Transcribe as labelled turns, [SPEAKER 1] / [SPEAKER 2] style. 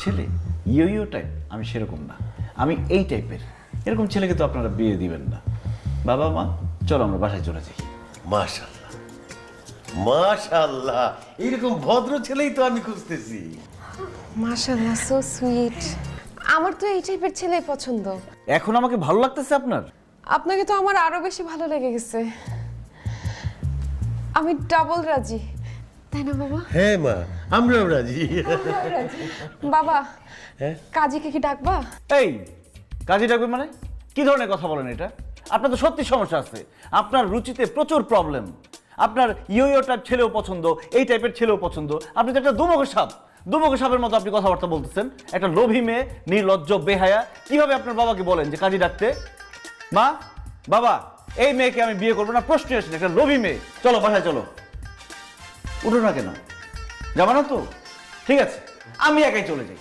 [SPEAKER 1] ছেলে ইয়ো ইয়ো টাইপ, আমি সেরকম না, আমি এই টাইপের। এরকম ছেলেকে তো আপনারা বিয়ে দিবেন না। বাবা মা চলো আমরা বাসায় চলে যাই।
[SPEAKER 2] মাশাআল্লাহ, মাশাআল্লাহ, এইরকম ভদ্র ছেলেই তো আমি খুঁজতেছি।
[SPEAKER 3] মাশাআল্লাহ, সো সুইট। আমার তো এই টাইপের ছেলেই পছন্দ।
[SPEAKER 1] এখন আমাকে ভালো লাগতেছে আপনার?
[SPEAKER 3] আপনাকে তো আমার আরো বেশি ভালো লেগে গেছে। আমি ডাবল রাজি, তাই না বাবা?
[SPEAKER 2] হ্যাঁ মা, আমরাও রাজি।
[SPEAKER 3] বাবা,
[SPEAKER 2] হ্যাঁ?
[SPEAKER 3] কাজীকে কি ডাকবা?
[SPEAKER 1] এই কাজী ডাকবে মানে? কি ধরনের কথা বলেন এটা? আপনার তো সত্যি সমস্যা আছে। আপনার রুচিতে প্রচুর প্রবলেম। আপনার ইয়ো ইয়ো টাইপ ছেলেও পছন্দ, এই টাইপের ছেলেও পছন্দ। আপনি তো একটা দুমুখো সাপ, দুমুখো সাপের মতো আপনি কথাবার্তা বলতেছেন। একটা লোভী মেয়ে, নির্লজ্জ, বেহায়া। কিভাবে আপনার বাবাকে বলেন যে কাজী ডাকতে? মা, বাবা, এই মেয়েকে আমি বিয়ে করবো না, প্রশ্নই আসে না। একটা লোভী মেয়ে। চলো বাসায় চলো। উঠো না কেন? যাবা না তো? ঠিক আছে, আমি একাই চলে যাই।